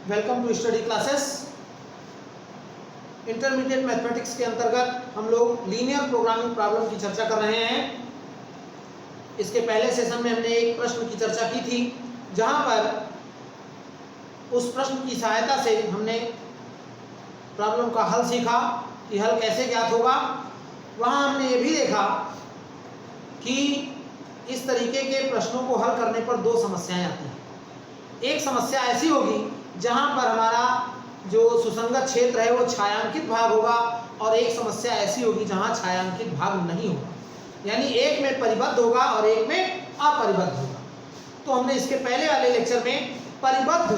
Welcome to study classes. Intermediate mathematics के अंतर्गत हम लोग लीनियर प्रोग्रामिंग प्रॉब्लम की चर्चा कर रहे हैं। इसके पहले सेशन में हमने एक प्रश्न की चर्चा की थी, जहां पर उस प्रश्न की सहायता से हमने प्रॉब्लम का हल सीखा कि हल कैसे ज्ञात होगा। वहां हमने ये भी देखा कि इस तरीके के प्रश्नों को हल करने पर दो समस्याएं आती हैं। एक समस्या ऐसी होगी जहां पर हमारा जो सुसंगत क्षेत्र है वो छायांकित भाग होगा, और एक समस्या ऐसी होगी जहां छायांकित भाग नहीं होगा, यानी एक में परिबद्ध होगा और एक में अपरिबद्ध होगा। तो हमने इसके पहले वाले लेक्चर में परिबद्ध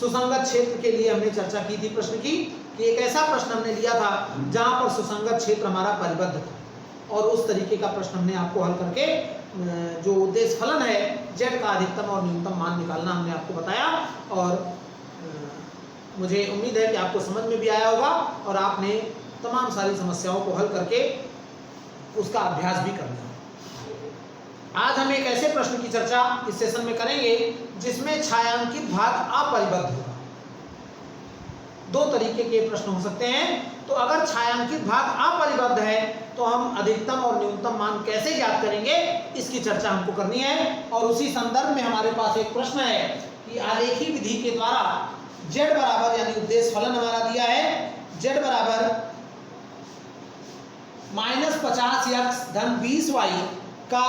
सुसंगत क्षेत्र के लिए हमने चर्चा की थी प्रश्न की, कि एक ऐसा प्रश्न हमने लिया था जहां पर सुसंगत क्षेत्र हमारा परिबद्ध था, और उस तरीके का प्रश्न हमने आपको हल करके जो उद्देश्य फलन है z का अधिकतम और न्यूनतम मान निकालना हमने आपको बताया। और मुझे उम्मीद है कि आपको समझ में भी आया होगा और आपने तमाम सारी समस्याओं को हल करके उसका अभ्यास भी कर लिया। आज हम एक ऐसे प्रश्न की चर्चा इस सेशन में करेंगे जिसमें छायांकित भाग अपरिबद्ध होगा। दो तरीके के प्रश्न हो सकते हैं। तो अगर छायांकित भाग अपरिबद्ध है तो हम अधिकतम और न्यूनतम मान कैसे ज्ञात करेंगे, इसकी चर्चा हमको करनी है। और उसी संदर्भ में हमारे पास एक प्रश्न है कि आलेखी विधि के द्वारा z बराबर, यानी उद्देश्य फलन हमारा दिया है z बराबर -50x धन 20y का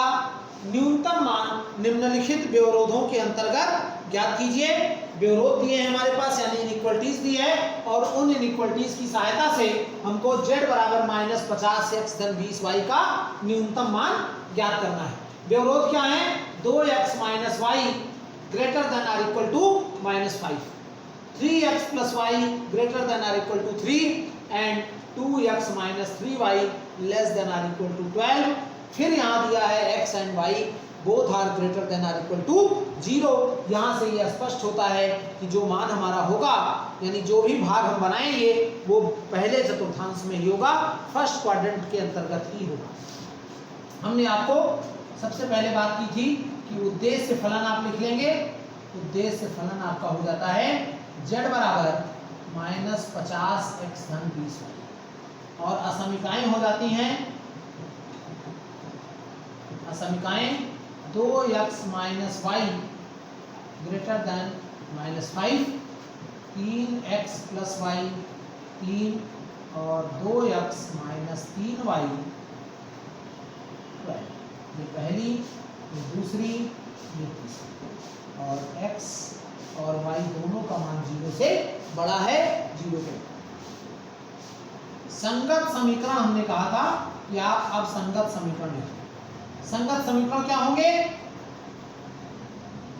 न्यूनतम मान निम्नलिखित व्यवरोधों के अंतर्गत ज्ञात कीजिए। व्यवरोध दिए हैं हमारे पास, यानी इनइक्वलिटीज दी है, और उन इनइक्वलिटीज की सहायता से हमको z बराबर -50x धन 20y का न्यूनतम मान ज्ञात करना है। व्यवरोध क्या है? 2x - y greater than or equal to -5, 3x + y greater than or equal to 3 and 2x - 3y less than or equal to 12। फिर यहाँ दिया है x and y both are greater than or equal to 0। यहाँ से यह स्पष्ट होता है कि जो मान हमारा होगा, यानी जो भी भाग हम बनाएंगे वो पहले चतुर्थांश में ही होगा, फर्स्ट क्वाड्रेंट के अंतर्गत ही होगा। हमने आपको सबसे पहले बात की थी कि उद्देश्य फलन आप लिख लेंगे। उद्देश्य फलन आपका हो जाता है z बराबर -50x धन 20y, और असमीकाएं हो जाती हैं, असमीकाएं 2x - y greater then -5, 3x + y 3 और 2x - 3y 12। ये पहली, ये दूसरी, ये तीसरी, और x और y दोनों का मान 0 से बड़ा है, 0 के। संगत समीकरण हमने कहा था कि आप अब संगत समीकरण लिखें। संगत समीकरण क्या होंगे?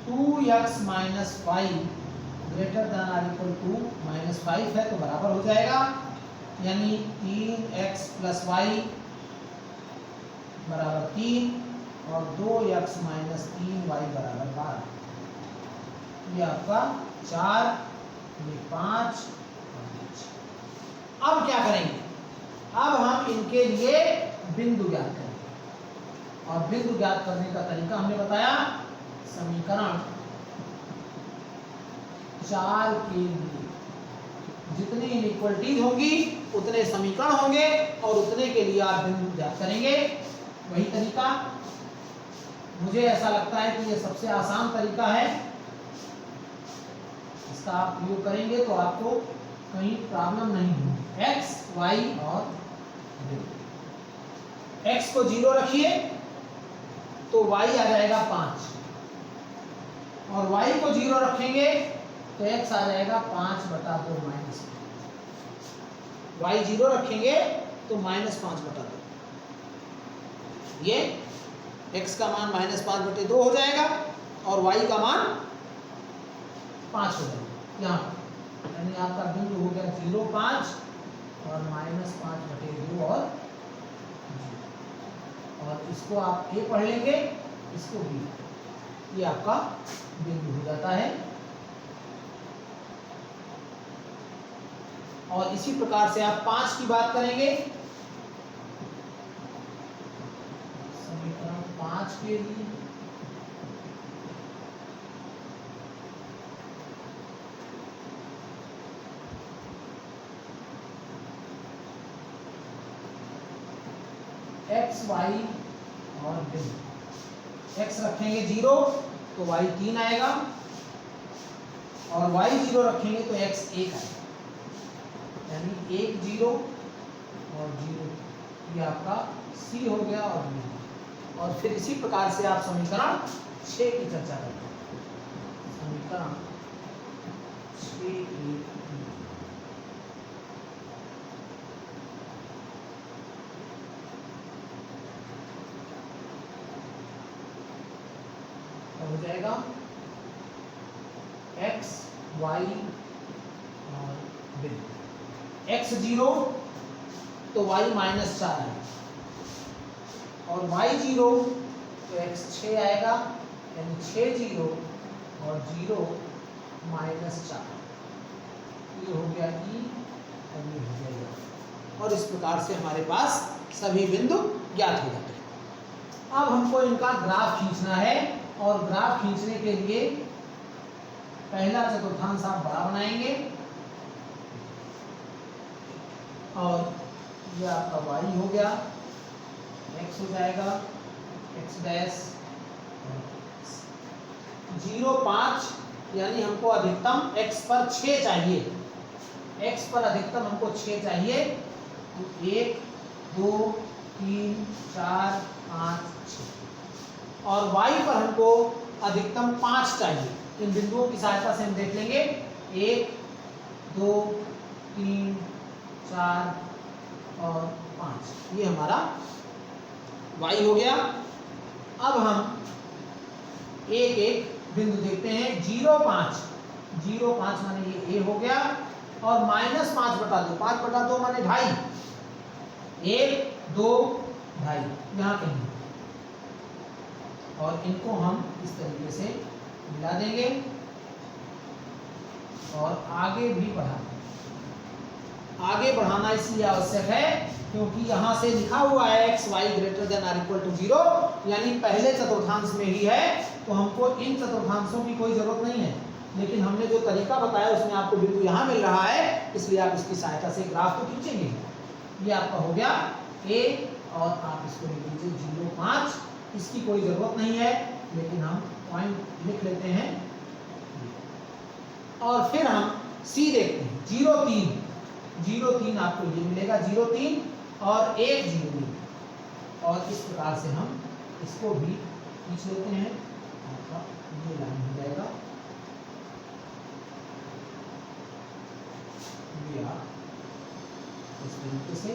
2x - y greater than or equal to -5 है तो बराबर हो जाएगा, यानी 3x + y बराबर 3 और 2x - 3y बराबर 12। ये आपका 4, ये 5 और ये 6। अब क्या करेंगे? अब हम इनके लिए बिंदु ज्ञात करेंगे, और बिंदु ज्ञात करने का तरीका हमने बताया, समीकरण 4 के लिए जितनी इनइक्वलिटीज होंगी उतने समीकरण होंगे, और उतने के लिए आप बिंदु ज्ञात करेंगे। वही तरीका, मुझे ऐसा लगता है कि ये सबसे आसान तरीका है। इसका आप प्रयोग करेंगे तो आपको कहीं प्रॉब्लम नहीं होगी। x, y और x को 0 रखिए तो y आ जाएगा 5, और y को 0 रखेंगे तो x आ जाएगा 5/2 -5। y 0 रखेंगे तो -5/2, ये x का मान -5/2 हो जाएगा और y का मान 5 हो जाएगा यहाँ, यानी आपका बिंदु हो गया 0, 5 और -5/2 और 0। और इसको आप a पढ़ लेंगे, इसको b, ये आपका बिंदु हो जाता है। और इसी प्रकार से आप 5 की बात करेंगे, समीकरण 5 के लिए एक्स वाई और एक्स रखेंगे 0 तो वाई 3 आएगा, और वाई 0 रखेंगे तो एक्स 1 आएगा, यानी 1 0 और 0, ये आपका सी हो गया और बी। और फिर इसी प्रकार से आप समीकरण 6 की चर्चा करते हैं। समीकरण 6 की हो जाएगा x y और बिंदु x 0 तो y -4 है, और y 0 तो x 6 आएगा, यानी 6 0 और 0 -4, ये हो गया e और ये हो गया f। और इस प्रकार से हमारे पास सभी बिंदु ज्ञात हो जाते हैं। अब हमको इनका ग्राफ खींचना है, और ग्राफ खींचने के लिए पहला चतुर्थांश आप बड़ा बनाएंगे, और ये आपका y हो गया, x हो जाएगा x डैश 0 5, यानी हमको अधिकतम x पर 6 चाहिए, x पर अधिकतम हमको 6 चाहिए, तो 1 2 3 4 5 6, और y पर हमको अधिकतम 5 चाहिए। इन बिंदुओं की सहायता से हम देख लेंगे, 1 2 3 4 और 5, ये हमारा y हो गया। अब हम एक एक बिंदु देखते हैं। 0 5, 0 5 माने ये a हो गया, और -5/2, 5/2 माने 2.5, 1 2 2.5 यहाँ कहीं, और इनको हम इस तरीके से मिला देंगे और आगे भी बढ़ा देंगे। आगे बढ़ाना इसलिए आवश्यक है क्योंकि यहाँ से लिखा हुआ है x y ≥ 0, यानी पहले चतुर्थांश में ही है, तो हमको इन चतुर्थांशों की कोई जरूरत नहीं है। लेकिन हमने जो तरीका बताया उसमें आपको बिंदु यहाँ मिल रहा है, इसलिए आप इसकी सहायता से ग्राफ को खींचेंगे। ये आपका हो गया a, और आप इसको लिख लीजिए 0 5, इसकी कोई जरूरत नहीं है, लेकिन हम पॉइंट लिख लेते हैं। और फिर हम C देखते हैं, 0 3, 0 3 आपको ये मिलेगा, 0 3 और 1 0 3, और इस प्रकार से हम इसको भी खींच लेते हैं। आपका ये लाइन हो जाएगा, ये आप इस तरीके से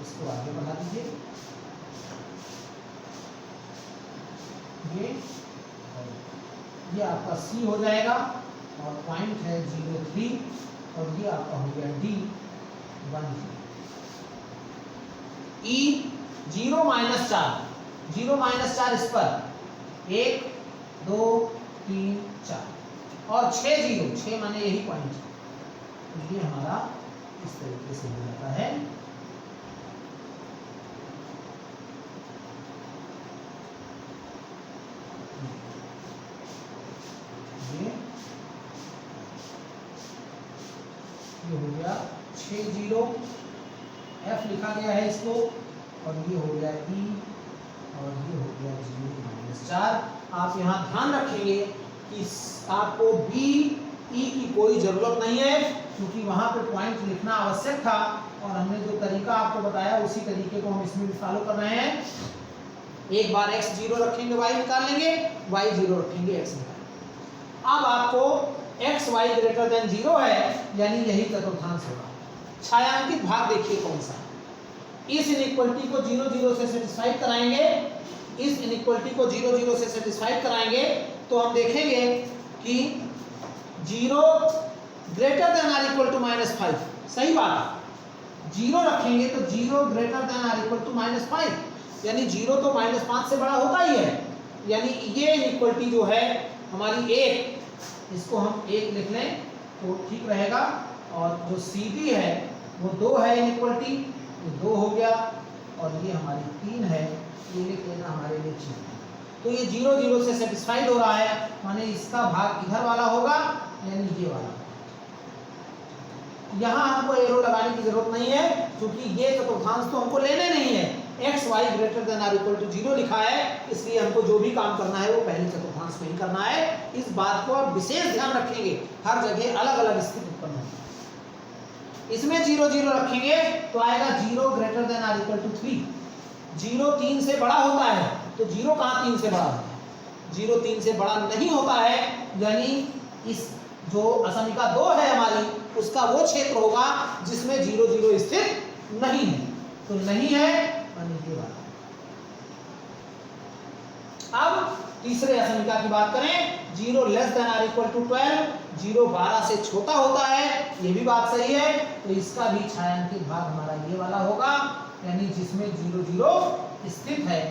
इसको आगे बढ़ा दीजिए, ये आपका C हो जाएगा, और पॉइंट है 0 3, और ये आपका हो गया D 1 E 0 -4, 0 -4 इस पर 1 2 3 4, और 6 0, 6 माने यही पॉइंट, तो ये हमारा इस तरीके से हो जाता है। ये हो गया 6 0, F लिखा गया है इसको, और ये हो गया E, और ये हो गया 0 -4। आप यहाँ ध्यान रखेंगे कि आपको B E की कोई जरूरत नहीं है, क्योंकि वहाँ पे पॉइंट लिखना आवश्यक था, और हमने जो तरीका आपको बताया उसी तरीके को हम इसमें भी फॉलो कर रहे हैं। एक बार x 0 रखेंगे y निकाल लेंगे, y 0 रखेंगे x निकाल। अब आपको x y > 0 है, यानी यही चतुर्थांश होगा। छायांकित भाग देखिए कौन सा, इस इनइक्वलिटी को 0 0 से सेटिस्फाई कराएंगे, इस इनइक्वलिटी को 0 0 से सेटिस्फाई कराएंगे, तो हम देखेंगे कि 0 > -5, सही बात, 0 रखेंगे तो 0 > -5, यानी 0 तो -5 से बड़ा होता ही है, यानी ये इनइक्वलिटी जो है हमारी 1, इसको हम 1 लिख लें तो ठीक रहेगा, और जो CD है वो 2 है इनइक्वलिटी, ये 2 हो गया, और ये हमारी 3 है, ये लिख लेना हमारे लिए ठीक है। तो ये 0 0 से सेटिस्फाइड हो रहा है, माने इसका भाग इधर वाला होगा, यानी ये वाला। यहाँ हमको एरो लगाने की जरूरत नहीं है, क्योंकि ये चतुर्थांश तो हमको लेने नहीं है, X Y greater than or equal to 0 लिखा है, इसलिए हमको जो भी काम करना है वो पहले चतुर्थांश में ही करना है। इस बात को आप विशेष ध्यान रखेंगे, हर जगह अलग अलग स्थिति उत्पन्न होगी। इसमें 0 0 रखेंगे तो आएगा 0 greater than or equal to 3। 0 3 से बड़ा होता है, तो 0 कहाँ 3 से बड़ा होता है? 0 3 से बड़ा नहीं होता है, यानी इस जो असमिका 2 है हमारी, उसका वो क्षेत्र होगा जिसमें 0 0 स्थित नहीं है। तो नहीं है यानी ये वाला। अब तीसरे असमिका की बात करें, 0 less than or equal to 12, 0 12 से छोटा होता है, ये भी बात सही है। तो इसका भी छायांकित भाग हमारा ये वाला होगा, यानी जिसमें 0 0 स्थित है।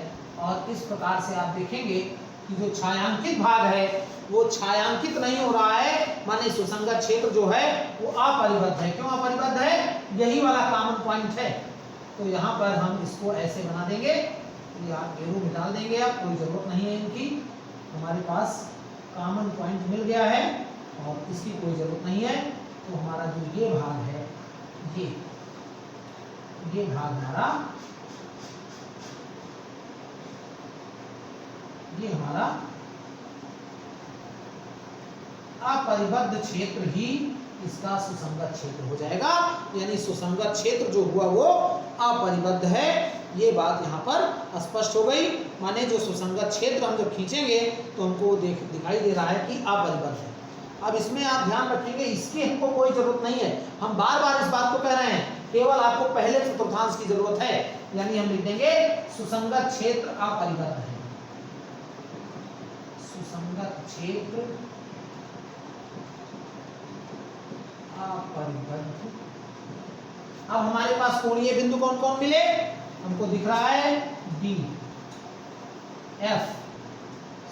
और इस प्रकार से आप देखेंगे कि जो छायांकित भाग है वो छायांकित नहीं हो रहा है, माने सुसंगत क्षेत्र जो है वो अपरिबद्ध है। क्यों अपरिबद्ध है? यही वाला कॉमन पॉइंट है। तो यहाँ पर हम इसको ऐसे बना देंगे, ये आप एरो में डाल देंगे, आप कोई जरूरत नहीं है इनकी, हमारे पास कॉमन पॉइंट मिल गया है और इसकी कोई जरूरत नहीं है। तो हमारा जो ये भाग है, ये भाग हमारा, ये हमारा अपरिबद्ध क्षेत्र ही इसका सुसंगत क्षेत्र हो जाएगा, यानी सुसंगत क्षेत्र जो हुआ वो अपरिबद्ध है। ये बात यहाँ पर स्पष्ट हो गई, माने जो सुसंगत क्षेत्र हम जब खींचेंगे तो हमको दिखाई दे रहा है कि अपरिबद्ध है। अब इसमें आप ध्यान रखेंगे, इसकी हमको कोई जरूरत नहीं है, हम बार बार इस बात को कह रहे हैं, केवल आपको पहले चतुर्थांश की जरूरत है, यानी हम लिख देंगे सुसंगत क्षेत्र अपरिबद्ध है। सुसंगत क्षेत्र अपरिबद्ध। अब हमारे पास कोणीय बिंदु कौन कौन मिले? हमको दिख रहा है डी, एफ,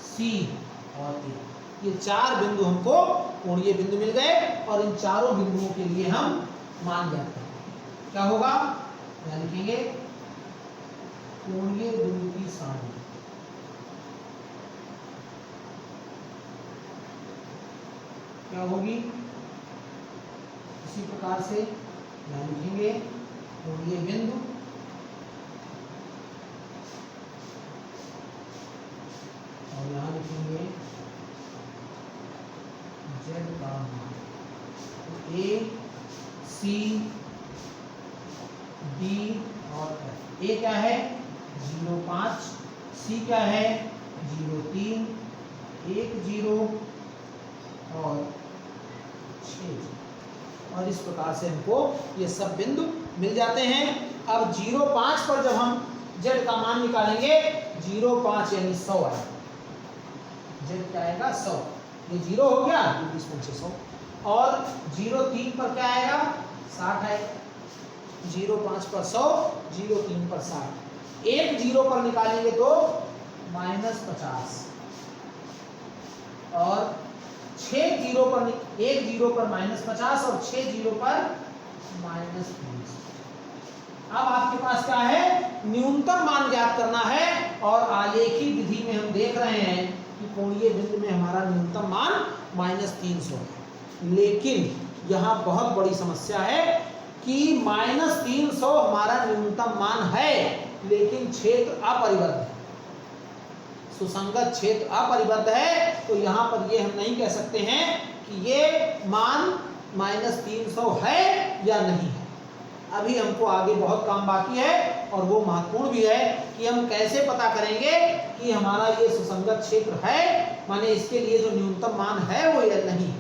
सी और ए, ये 4 बिंदु हमको कोणीय बिंदु मिल गए और इन चारों बिंदुओं के लिए हम मान ज्ञात करेंगे। क्या होगा? यहाँ लिखेंगे कोणीय बिंदु की सारणी। क्या होगी? इसी प्रकार से यहाँ लिखेंगे कोणीय बिंदु और यहाँ लिखेंगे जेड का मान। तो ए, सी, डी और एफ। ए क्या है? 0.5, सी क्या है? 0.3, 1 0 और 6। और इस प्रकार से हमको ये सब बिंदु मिल जाते हैं। अब 0.5 पर जब हम z का मान निकालेंगे, 0.5 यानी 100 आएगा, z क्या आएगा? 100। ये 0 हो गया, 20/600। और 0.3 पर क्या आएगा? 60 आएगा। 0.5 पर 100, 0.3 पर 60। 1 0 पर निकालेंगे तो -50 और 6 0 पर, 1 0 पर -50 और 6 0 पर -30। अब आपके पास क्या है? न्यूनतम मान ज्ञात करना है और आलेखी विधि में हम देख रहे हैं कि कोणीय बिंदु में हमारा न्यूनतम मान -300 है। लेकिन यहाँ बहुत बड़ी समस्या है कि -300 हमारा न्यूनतम मान है, लेकिन क्षेत्र अपरिबद्ध है, सुसंगत क्षेत्र अपरिबद्ध है। तो यहाँ पर ये हम नहीं कह सकते हैं कि ये मान -300 है या नहीं है। अभी हमको आगे बहुत काम बाकी है और वो महत्वपूर्ण भी है कि हम कैसे पता करेंगे कि हमारा ये सुसंगत क्षेत्र है, माने इसके लिए जो न्यूनतम मान है वो या नहीं।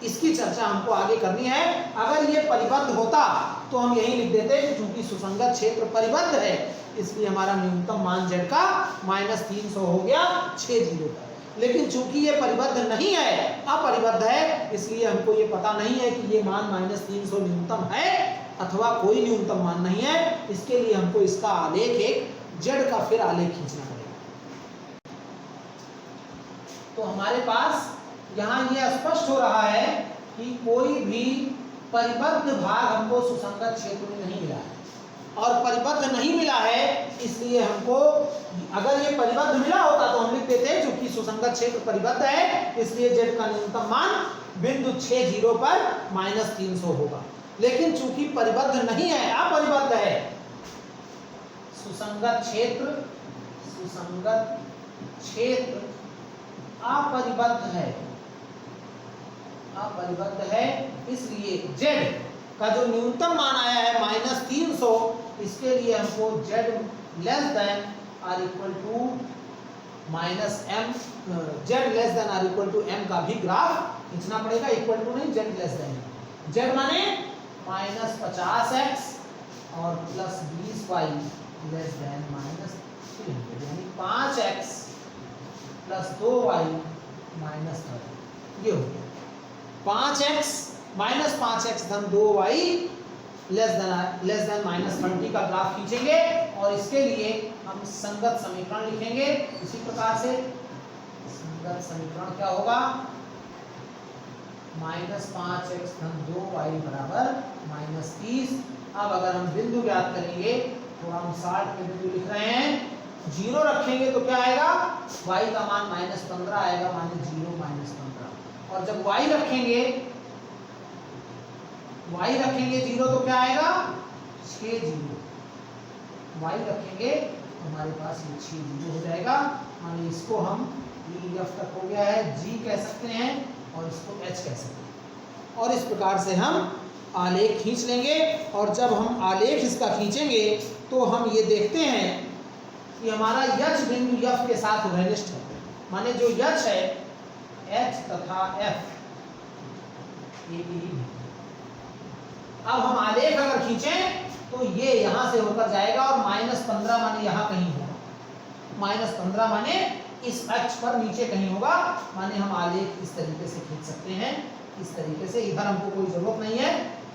इसकी चर्चा हमको आगे करनी है। अगर ये परिबद्ध होता तो हम यही लिख देते कि चूंकि सुसंगत क्षेत्र परिबद्ध है इसलिए हमारा न्यूनतम मान z का -300 हो गया 6 0 पर। लेकिन चूंकि ये परिबद्ध नहीं है, अपरिबद्ध है, इसलिए हमको ये पता नहीं है कि ये मान -300 न्यूनतम है अथवा कोई न्यूनतम मान नहीं है। इसके लिए हमको इसका आलेख, एक z का फिर आलेख खींचना पड़ेगा। तो हमारे पास यहाँ ये स्पष्ट हो रहा है कि कोई भी परिबद्ध भाग हमको सुसंगत क्षेत्र में नहीं मिला है। और परिबद्ध नहीं मिला है इसलिए हमको, अगर ये परिबद्ध मिला होता तो हम लिख देते क्योंकि सुसंगत क्षेत्र परिबद्ध है इसलिए z का न्यूनतम मान बिंदु 6 0 पर -300 होगा। लेकिन चूंकि परिबद्ध नहीं है, अपरिबद्ध है, सुसंगत क्षेत्र अपरिबद्ध है, इसलिए z का जो न्यूनतम मान आया है -300, इसके लिए हमको z less than or equal to -m, z less than or equal to m का भी ग्राफ खींचना पड़ेगा, इक्वल टू नहीं, z लेस देन, z माने -50x और +20y लेस देन -300, यानी 5x + 2y -30, ये हो गया 5x -5x धन 2y लेस देन -30 का ग्राफ खींचेंगे और इसके लिए हम संगत समीकरण लिखेंगे। इसी प्रकार से संगत समीकरण क्या होगा, -5x धन 2y बराबर -30। अब अगर हम बिंदु ज्ञात करेंगे, तो हम 60 के बिंदु लिख रहे हैं, 0 रखेंगे तो क्या आएगा, y का मान -15 आएगा, माने 0 -15। और जब y रखेंगे 0 तो क्या आएगा, 6 0, y रखेंगे हमारे पास ये 6 0 हो जाएगा, माने इसको हम EF तक हो गया है, G कह सकते हैं और इसको H कह सकते हैं। और इस प्रकार से हम आलेख खींच लेंगे, और जब हम आलेख इसका खींचेंगे तो हम ये देखते हैं कि हमारा H बिंदु F के साथ उभयनिष्ठ है, माने जो H है H तथा F एक ही। अब हम आलेख अगर खींचें तो ये यहाँ से होकर जाएगा और -15 माने यहाँ कहीं होगा, -15 माने इस अक्ष पर नीचे कहीं होगा, माने हम आलेख इस तरीके से खींच सकते हैं, इस तरीके से। इधर हमको कोई जरूरत नहीं है,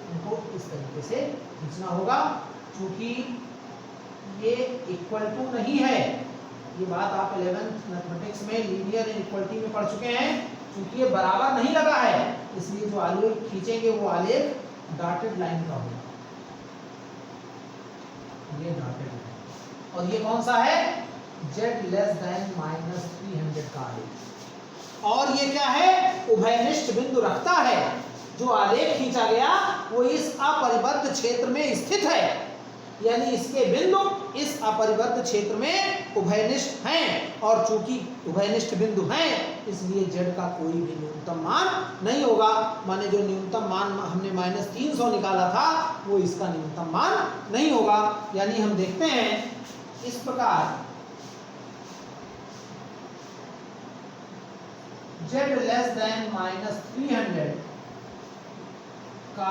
हमको इस तरीके से खींचना होगा, क्योंकि ये इक्वल टू नहीं है, ये बात आप 11th मैथमेटिक्स में लीनियर इनइक्वालिटी में पढ़ चुके हैं। क्योंकि ये बराबर नहीं लगा है, इसलिए जो आलेख खींचेंगे वो आलेख डॉटेड लाइन का होगा, ये डॉटेड लाइन। और ये कौन सा है, z लेस देन -300 का आलेख। और ये क्या है, उभयनिष्ठ बिंदु रखता है। जो आलेख खींचा गया वो इस अपरिबद्ध क्षेत्र में स्थित है, यानी इसके बिंदु इस अपरिबद्ध क्षेत्र में उभयनिष्ठ हैं, और चूंकि उभयनिष्ठ बिंदु हैं इसलिए z का कोई भी न्यूनतम मान नहीं होगा, माने जो न्यूनतम मान हमने -300 निकाला था वो इसका न्यूनतम मान नहीं होगा। यानी हम देखते हैं इस प्रकार z लेस देन -300 का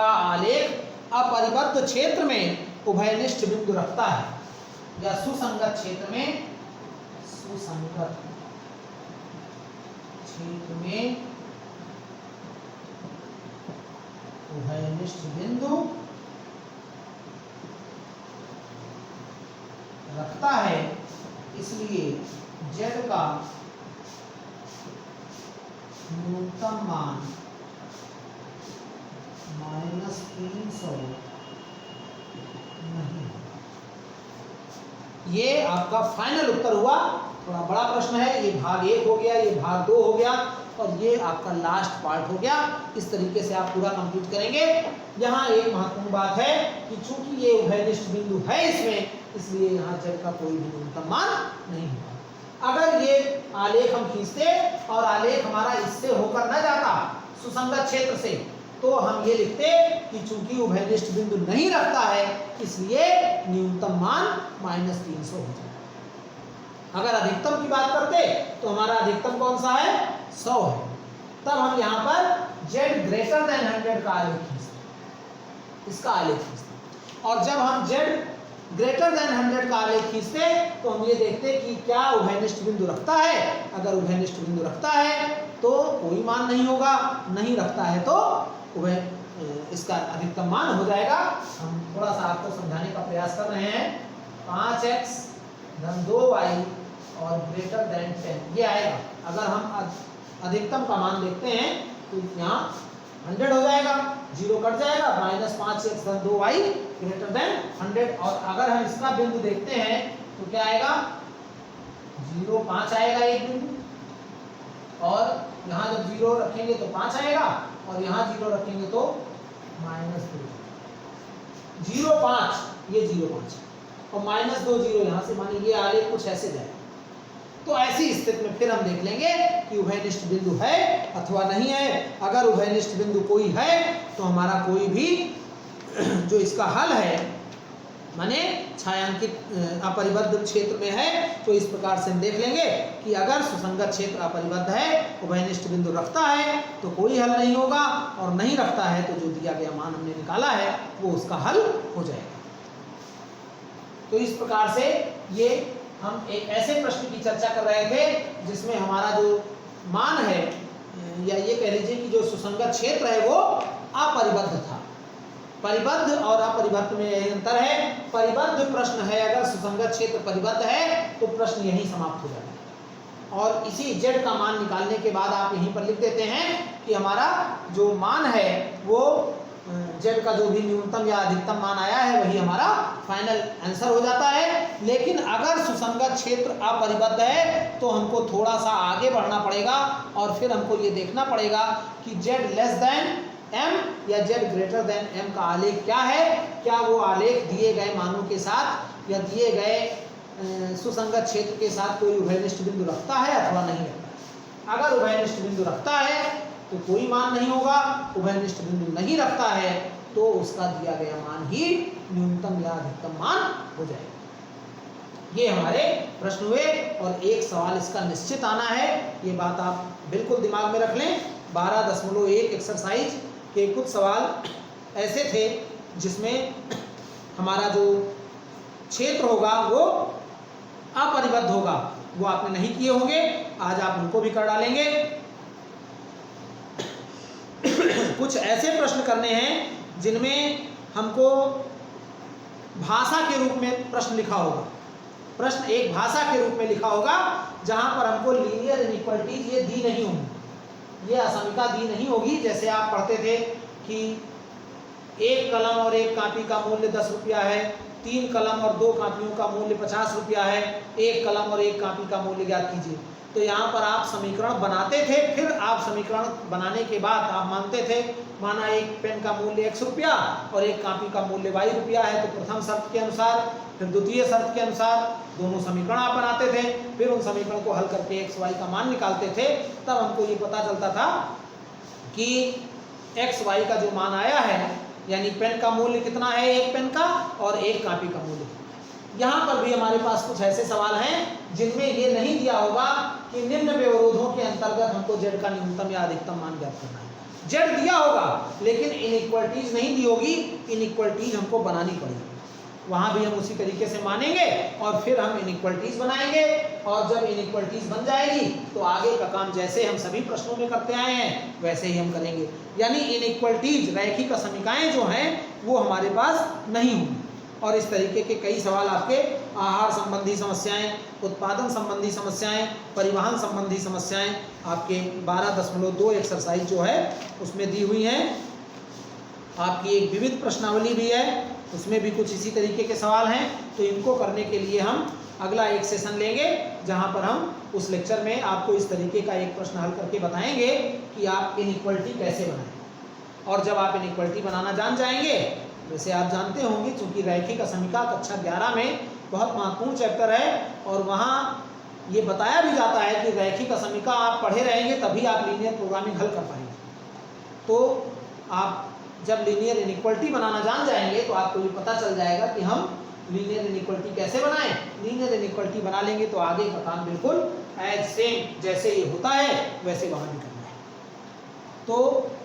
आलेख अपरिबद्ध क्षेत्र में उभयनिष्ठ बिंदु रखता है, या सुसंगत क्षेत्र में उभयनिष्ठ बिंदु रखता है, इसलिए z का न्यूनतम मान -300 नहीं। ये आपका फाइनल उत्तर हुआ। थोड़ा बड़ा प्रश्न है, ये भाग 1 हो गया, ये भाग 2 हो गया, और ये आपका लास्ट पार्ट हो गया। इस तरीके से आप पूरा कंप्लीट करेंगे। यहाँ एक महत्वपूर्ण बात है कि चूंकि ये उभयनिष्ठ बिंदु है इसमें, इसलिए यहाँ z का कोई भी न्यूनतम मान नहीं होगा। अगर ये आलेख हम खींचते और आलेख हमारा इससे होकर न जाता सुसंगत क्षेत्र से, तो हम ये लिखते कि चूंकि उभयनिष्ठ बिंदु नहीं रखता है इसलिए न्यूनतम मान -300 हो जाएगा। अगर अधिकतम की बात करते तो हमारा अधिकतम कौन सा है, 100 है। तब हम यहाँ पर z ग्रेटर देन 100 का आलेख खींचते, इसका आलेख खींचते। और जब हम z ग्रेटर देन 100 का आलेख खींचते तो हम ये देखते कि क्या उभयनिष्ठ बिंदु रखता है। अगर उभयनिष्ठ बिंदु रखता है तो कोई मान नहीं होगा, नहीं रखता है तो इसका अधिकतम मान हो जाएगा। हम थोड़ा सा आपको समझाने का प्रयास कर रहे हैं। 5x धन 2y और ग्रेटर देन 10 ये आएगा। अगर हम अधिकतम का मान देखते हैं तो यहाँ 100 हो जाएगा, 0 कट जाएगा, -5x धन 2y ग्रेटर देन 100। और अगर हम इसका बिंदु देखते हैं तो क्या आएगा, 0 5 आएगा एक बिंदु, और यहाँ जब 0 रखेंगे तो 5 आएगा, और यहाँ 0 रखेंगे तो -2। 0,5 ये 0,5 और -2 0 यहाँ से, माने ये आलेख कुछ ऐसे जाए। तो ऐसी स्थिति में फिर हम देख लेंगे कि उभयनिष्ठ बिंदु है अथवा नहीं है। अगर उभयनिष्ठ बिंदु कोई है तो हमारा कोई भी जो इसका हल है, माने छायांकित अपरिबद्ध क्षेत्र में है, तो इस प्रकार से हम देख लेंगे कि अगर सुसंगत क्षेत्र अपरिबद्ध है, उभयनिष्ठ बिंदु रखता है तो कोई हल नहीं होगा, और नहीं रखता है तो जो दिया गया मान हमने निकाला है वो उसका हल हो जाएगा। तो इस प्रकार से ये हम एक ऐसे प्रश्न की चर्चा कर रहे थे जिसमें हमारा जो मान है, या ये कह लीजिए कि जो सुसंगत क्षेत्र है वो अपरिबद्ध था। परिबद्ध और अपरिबद्ध में यही अंतर है। परिबद्ध प्रश्न है, अगर सुसंगत क्षेत्र परिबद्ध है तो प्रश्न यहीं समाप्त हो जाता है, और इसी z का मान निकालने के बाद आप यहीं पर लिख देते हैं कि हमारा जो मान है वो z का जो भी न्यूनतम या अधिकतम मान आया है वही हमारा फाइनल आंसर हो जाता है। लेकिन अगर सुसंगत क्षेत्र अपरिबद्ध है तो हमको थोड़ा सा आगे बढ़ना पड़ेगा, और फिर हमको ये देखना पड़ेगा कि z लेस देन m या z ग्रेटर देन m का आलेख क्या है। क्या वो आलेख दिए गए मानों के साथ या दिए गए सुसंगत क्षेत्र के साथ कोई उभयनिष्ठ बिंदु रखता है अथवा नहीं रखता है। अगर उभयनिष्ठ बिंदु रखता है तो कोई मान नहीं होगा, उभयनिष्ठ बिंदु नहीं रखता है तो उसका दिया गया मान ही न्यूनतम या अधिकतम मान हो जाएगा। ये हमारे प्रश्न हुए, और एक सवाल इसका निश्चित आना है, ये बात आप बिल्कुल दिमाग में रख लें। 12.1 एक्सरसाइज के कुछ सवाल ऐसे थे जिसमें हमारा जो क्षेत्र होगा वो अपरिबद्ध होगा, वो आपने नहीं किए होंगे, आज आप उनको भी कर डालेंगे। कुछ ऐसे प्रश्न करने हैं जिनमें हमको भाषा के रूप में प्रश्न लिखा होगा। प्रश्न एक भाषा के रूप में लिखा होगा जहां पर हमको लीनियर इनइक्वालिटीज ये दी नहीं होंगी, ये असमिका दी नहीं होगी। जैसे आप पढ़ते थे कि एक कलम और एक कापी का मूल्य 10 रुपया है, 3 कलम और 2 कापियों का मूल्य 50 रुपया है, एक कलम और एक कापी का मूल्य ज्ञात कीजिए। तो यहाँ पर आप समीकरण बनाते थे, फिर आप समीकरण बनाने के बाद आप मानते थे, माना एक पेन का मूल्य x रुपया और एक कापी का मूल्य y रुपया है, तो प्रथम शर्त के अनुसार फिर द्वितीय शर्त के अनुसार दोनों समीकरण आप बनाते थे, फिर उन समीकरण को हल करके x y का मान निकालते थे। तब हमको ये पता चलता था कि x y का जो मान आया है, यानी पेन का मूल्य कितना है एक पेन का और एक कापी का मूल्य। यहाँ पर भी हमारे पास कुछ ऐसे सवाल हैं जिनमें ये नहीं दिया होगा कि निम्न व्यवरोधों के अंतर्गत हमको z का न्यूनतम या अधिकतम मान ज्ञात करना है। z दिया होगा लेकिन इनइक्वालिटीज नहीं दी होगी, इनइक्वालिटीज हमको बनानी पड़ेगी। वहाँ भी हम उसी तरीके से मानेंगे और फिर हम इनइक्वालिटीज बनाएंगे, और जब इनइक्वालिटीज बन जाएगी तो आगे का काम जैसे हम सभी प्रश्नों में करते आए हैं वैसे ही हम करेंगे। यानी इनइक्वालिटीज रैखिक समीकरण जो हैं वो हमारे पास नहीं होंगी। और इस तरीके के कई सवाल आपके आहार संबंधी समस्याएं, उत्पादन संबंधी समस्याएं, परिवहन संबंधी समस्याएं आपके 12.2 एक्सरसाइज जो है उसमें दी हुई हैं। आपकी एक विविध प्रश्नावली भी है, उसमें भी कुछ इसी तरीके के सवाल हैं। तो इनको करने के लिए हम अगला एक सेशन लेंगे जहां पर हम उस लेक्चर में आपको इस तरीके का एक प्रश्न हल करके बताएंगे कि आप इनइक्वालिटी कैसे बनाएं। और जब आप इनइक्वालिटी बनाना जान जाएंगे, वैसे आप जानते होंगे चूंकि रैखिक समीकरण कक्षा 11 में बहुत महत्वपूर्ण चैप्टर है और वहाँ ये बताया भी जाता है कि रैखिक समीकरण आप पढ़े रहेंगे तभी आप लीनियर प्रोग्रामिंग हल कर पाएंगे। तो आप जब लीनियर इनइक्वालिटी बनाना जान जाएंगे तो आपको ये पता चल जाएगा कि हम लीनियर इनइक्वालिटी कैसे बनाएं। लीनियर इनइक्वालिटी बना लेंगे तो आगे का काम बिल्कुल एज सेम जैसे ये होता है वैसे वहाँ भी करना है। तो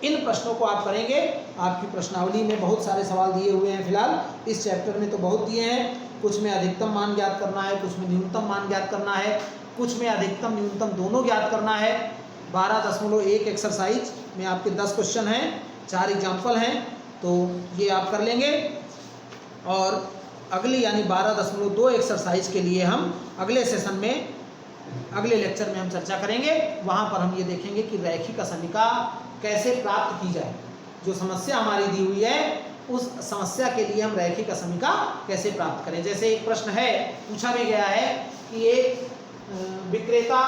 इन प्रश्नों को आप करेंगे। आपकी प्रश्नावली में बहुत सारे सवाल दिए हुए हैं, फिलहाल इस चैप्टर में तो बहुत दिए हैं। कुछ में अधिकतम मान ज्ञात करना है, कुछ में न्यूनतम मान ज्ञात करना है, कुछ में अधिकतम न्यूनतम दोनों ज्ञात करना है। 12.1 एक्सरसाइज में आपके 10 क्वेश्चन हैं, 4 एग्जाम्पल हैं, तो ये आप कर लेंगे। और अगली यानी 12.2 एक्सरसाइज के लिए हम अगले सेशन में, अगले लेक्चर में हम चर्चा करेंगे। वहाँ पर हम ये देखेंगे कि रैखिक समीकरण कैसे प्राप्त की जाए। जो समस्या हमारी दी हुई है उस समस्या के लिए हम रैखिक समीकरण कैसे प्राप्त करें। जैसे एक प्रश्न है, पूछा भी गया है कि एक विक्रेता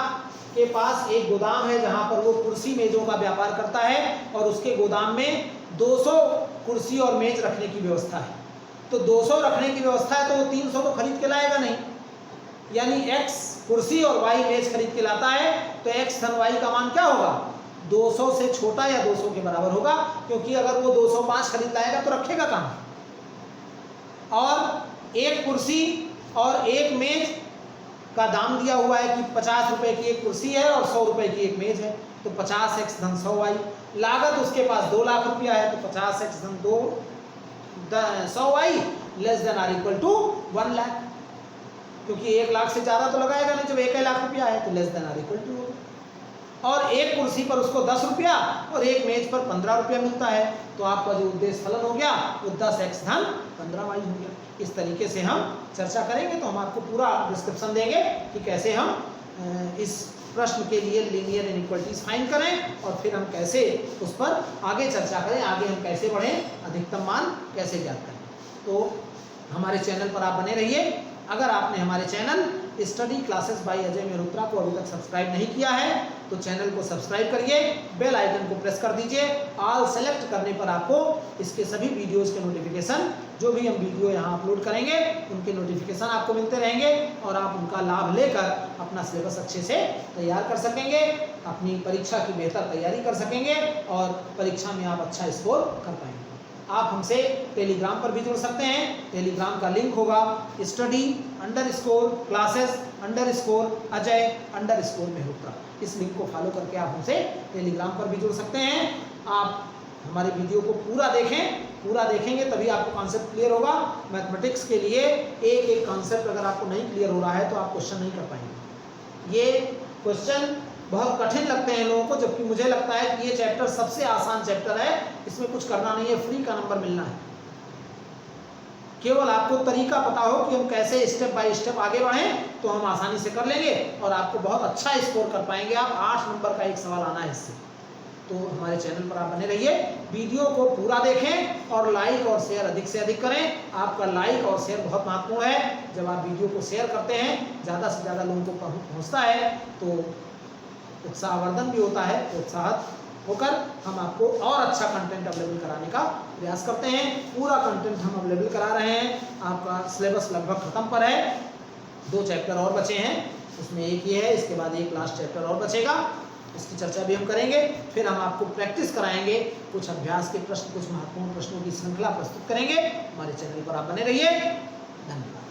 के पास एक गोदाम है जहाँ पर वो कुर्सी मेज़ों का व्यापार करता है और उसके गोदाम में 200 कुर्सी और मेज रखने की व्यवस्था है। तो 200 रखने की व्यवस्था है तो वो 300 तो खरीद के लाएगा नहीं, यानी x कुर्सी और y मेज खरीद के लाता है तो x धन y का मान क्या होगा, 200 से छोटा या 200 के बराबर होगा, क्योंकि अगर वो 205 खरीद लाएगा तो रखेगा कहाँ। और एक कुर्सी और एक मेज का दाम दिया हुआ है कि 50 रुपए की एक कुर्सी है और 100 रुपए की एक मेज है, तो 50x धन 100y। लागत उसके पास 2 लाख रुपया है तो 50x धन 100y less than or equal to 1 lakh, क्योंकि 1 लाख से ज़्यादा तो लगाएगा नहीं जब 1 लाख रुपया है, तो less than or equal to. और एक कुर्सी पर उसको 10 रुपया और एक मेज पर 15 रुपया मिलता है, तो आपका जो उद्देश्य फलन हो गया वो 10x धन 15y हो गया। इस तरीके से हम चर्चा करेंगे, तो हम आपको पूरा डिस्क्रिप्शन देंगे कि कैसे हम इस प्रश्न के लिए लीनियर इनइक्वालिटीज फाइंड करें और फिर हम कैसे उस पर आगे चर्चा करें, आगे हम कैसे बढ़ें, अधिकतम मान कैसे ज्ञात करें। तो हमारे चैनल पर आप बने रहिए। अगर आपने हमारे channel study classes bye Ajay Mehrotra को अभी तक सब्सक्राइब नहीं किया है तो चैनल को सब्सक्राइब करिए, बेल आइकन को प्रेस कर दीजिए। ऑल सेलेक्ट करने पर आपको इसके सभी वीडियोस के नोटिफिकेशन, जो भी हम वीडियो यहाँ अपलोड करेंगे उनके नोटिफिकेशन आपको मिलते रहेंगे और आप उनका लाभ लेकर अपना सिलेबस अच्छे से तैयार कर सकेंगे, अपनी परीक्षा की बेहतर तैयारी कर सकेंगे और परीक्षा में आप अच्छा स्कोर कर पाएंगे। आप हमसे टेलीग्राम पर भी जुड़ सकते हैं। टेलीग्राम का लिंक होगा study_classes_अजय_मेहरोत्रा। इस लिंक को फॉलो करके आप हमसे टेलीग्राम पर भी जुड़ सकते हैं। आप हमारे वीडियो को पूरा देखेंगे तभी आपको कॉन्सेप्ट क्लियर होगा। मैथमेटिक्स के लिए एक एक कॉन्सेप्ट अगर आपको नहीं क्लियर हो रहा है तो आप क्वेश्चन नहीं कर पाएंगे। ये क्वेश्चन बहुत कठिन लगते हैं लोगों को, जबकि मुझे लगता है कि ये चैप्टर सबसे आसान चैप्टर है। इसमें कुछ करना नहीं है, फ्री का नंबर मिलना है। केवल आपको तरीका पता हो कि हम कैसे स्टेप बाय स्टेप आगे बढ़ें तो हम आसानी से कर लेंगे और आपको बहुत अच्छा स्कोर कर पाएंगे। आप 8 नंबर का एक सवाल आना है इससे। तो हमारे चैनल पर आप बने रहिए, वीडियो को पूरा देखें और लाइक और शेयर अधिक से अधिक करें। आपका लाइक और शेयर बहुत महत्वपूर्ण है। जब आप वीडियो को शेयर करते हैं, ज़्यादा से ज़्यादा लोगों को पहुँचता है तो उत्साहवर्धन भी होता है। प्रोत्साहित होकर हम आपको और अच्छा कंटेंट अवेलेबल कराने का प्रयास करते हैं। पूरा कंटेंट हम अवेलेबल करा रहे हैं। आपका सिलेबस लगभग खत्म पर है, 2 चैप्टर और बचे हैं, उसमें एक ये है, इसके बाद एक लास्ट चैप्टर और बचेगा, इसकी चर्चा भी हम करेंगे। फिर हम आपको प्रैक्टिस कराएंगे, कुछ अभ्यास के प्रश्न, कुछ महत्वपूर्ण प्रश्नों की श्रृंखला प्रस्तुत करेंगे। हमारे चैनल पर आप बने रहिए। धन्यवाद।